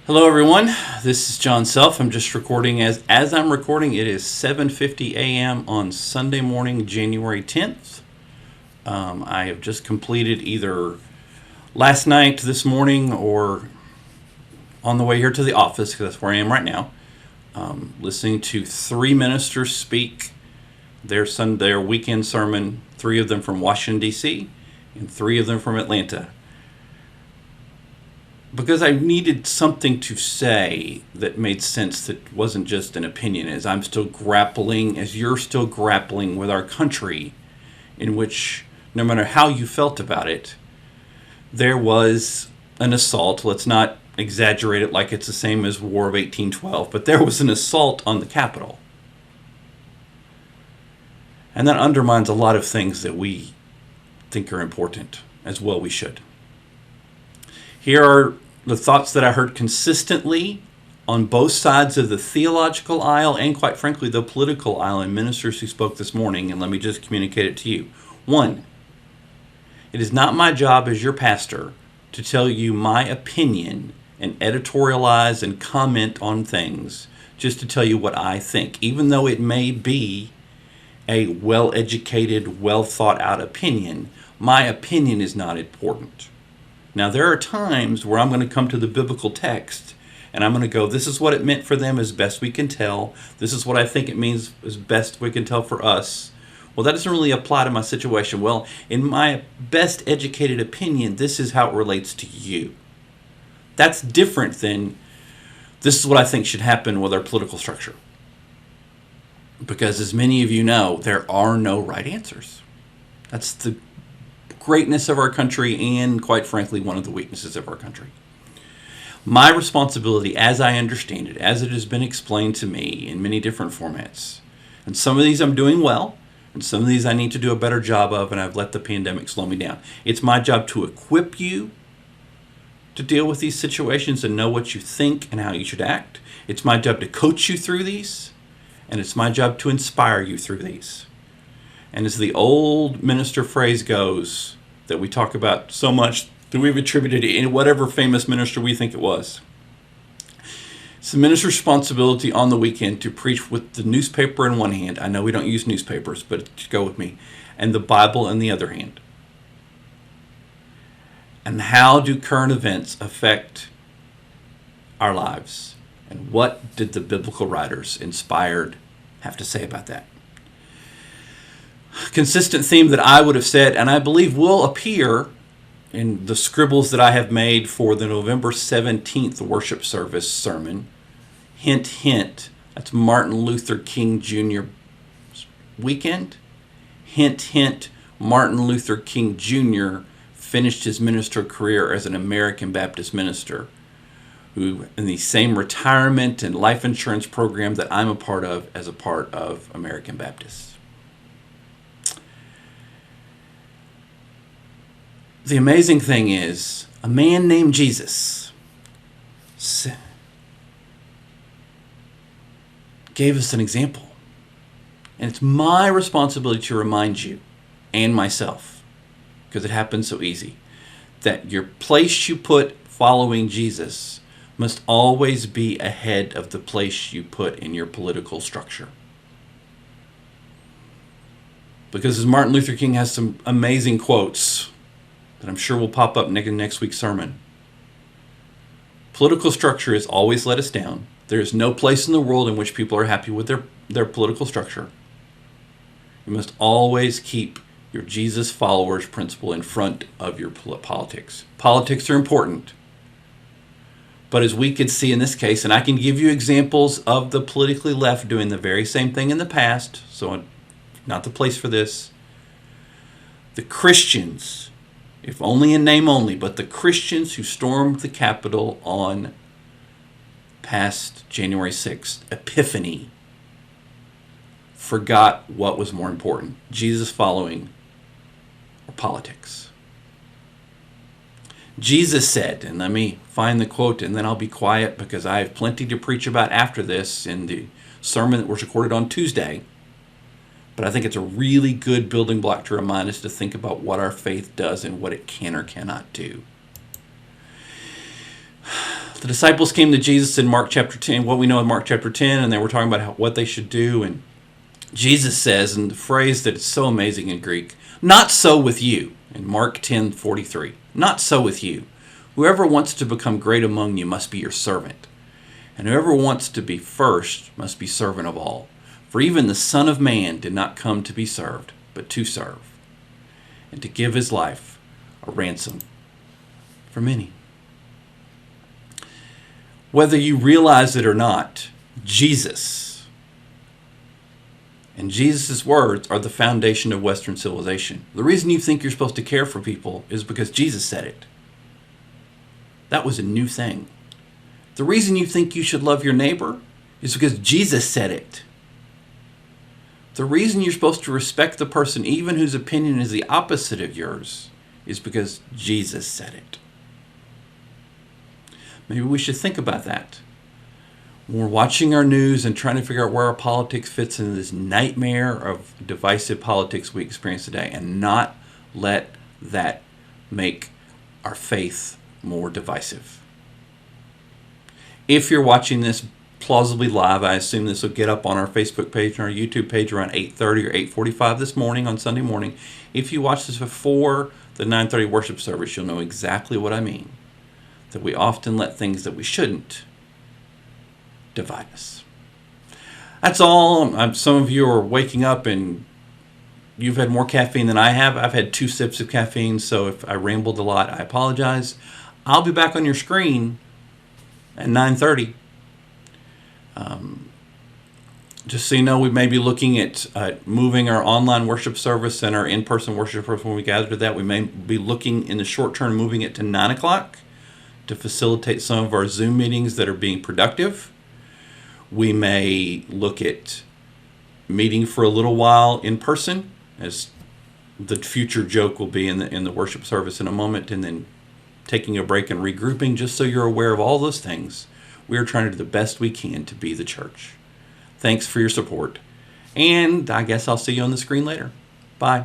Hello, everyone. This is John Self. I'm just recording as I'm recording. It is 7:50 a.m. on Sunday morning, January 10th. I have just completed either last night, this morning, or on the way here to the office, because that's where I am right now, listening to three ministers speak their weekend sermon. Three of them from Washington D.C. and three of them from Atlanta. Because I needed something to say that made sense, that wasn't just an opinion, as you're still grappling with our country, in which, no matter how you felt about it, there was an assault. Let's not exaggerate it like it's the same as War of 1812, but there was an assault on the Capitol. And that undermines a lot of things that we think are important, as well we should. Here are the thoughts that I heard consistently on both sides of the theological aisle and, quite frankly, the political aisle in ministers who spoke this morning, and let me just communicate it to you. One, it is not my job as your pastor to tell you my opinion and editorialize and comment on things just to tell you what I think, even though it may be a well-educated, well-thought-out opinion. My opinion is not important. Now, there are times where I'm going to come to the biblical text and I'm going to go, this is what it meant for them as best we can tell. This is what I think it means as best we can tell for us. Well, that doesn't really apply to my situation. Well, in my best educated opinion, this is how it relates to you. That's different than, this is what I think should happen with our political structure. Because as many of you know, there are no right answers. That's the greatness of our country and, quite frankly, one of the weaknesses of our country. My responsibility, as I understand it, as it has been explained to me in many different formats, and some of these I'm doing well, and some of these I need to do a better job of, and I've let the pandemic slow me down. It's my job to equip you to deal with these situations and know what you think and how you should act. It's my job to coach you through these, and it's my job to inspire you through these. And as the old minister phrase goes, that we talk about so much, that we've attributed to whatever famous minister we think it was. It's the minister's responsibility on the weekend to preach with the newspaper in one hand. I know we don't use newspapers, but go with me. And the Bible in the other hand. And how do current events affect our lives? And what did the biblical writers inspired have to say about that? Consistent theme that I would have said, and I believe will appear in the scribbles that I have made for the November 17th worship service sermon. Hint, hint, that's Martin Luther King Jr. weekend. Hint, hint, Martin Luther King Jr. finished his ministerial career as an American Baptist minister, who in the same retirement and life insurance program that I'm a part of as a part of American Baptists. The amazing thing is, a man named Jesus gave us an example. And it's my responsibility to remind you and myself, because it happens so easy, that your place you put following Jesus must always be ahead of the place you put in your political structure. Because as Martin Luther King has some amazing quotes that I'm sure will pop up in next week's sermon. Political structure has always let us down. There is no place in the world in which people are happy with their political structure. You must always keep your Jesus followers principle in front of your politics. Politics are important. But as we could see in this case, and I can give you examples of the politically left doing the very same thing in the past, so not the place for this. The Christians, if only in name only, but the Christians who stormed the Capitol on past January 6th, Epiphany, forgot what was more important, Jesus following or politics. Jesus said, and let me find the quote and then I'll be quiet because I have plenty to preach about after this in the sermon that was recorded on Tuesday. But I think it's a really good building block to remind us to think about what our faith does and what it can or cannot do. The disciples came to Jesus in Mark chapter 10, what we know in Mark chapter 10, and they were talking about what they should do. And Jesus says, in the phrase that is so amazing in Greek, "Not so with you," in Mark 10:43. "Not so with you. Whoever wants to become great among you must be your servant. And whoever wants to be first must be servant of all. For even the Son of Man did not come to be served, but to serve, and to give his life a ransom for many." Whether you realize it or not, Jesus and Jesus' words are the foundation of Western civilization. The reason you think you're supposed to care for people is because Jesus said it. That was a new thing. The reason you think you should love your neighbor is because Jesus said it. The reason you're supposed to respect the person, even whose opinion is the opposite of yours, is because Jesus said it. Maybe we should think about that. When we're watching our news and trying to figure out where our politics fits into this nightmare of divisive politics we experience today, and not let that make our faith more divisive. If you're watching this plausibly live, I assume this will get up on our Facebook page and our YouTube page around 8:30 or 8:45 this morning on Sunday morning. If you watch this before the 9:30 worship service, you'll know exactly what I mean. That we often let things that we shouldn't divide us. That's all. Some of you are waking up and you've had more caffeine than I have. I've had 2 sips of caffeine, so if I rambled a lot, I apologize. I'll be back on your screen at 9:30. Just so you know, we may be looking at moving our online worship service and our in-person worship service when we gather to that. We may be looking in the short term moving it to 9 o'clock to facilitate some of our Zoom meetings that are being productive. We may look at meeting for a little while in person, as the future joke will be in the worship service in a moment, and then taking a break and regrouping, just so you're aware of all those things. We are trying to do the best we can to be the church. Thanks for your support. And I guess I'll see you on the screen later. Bye.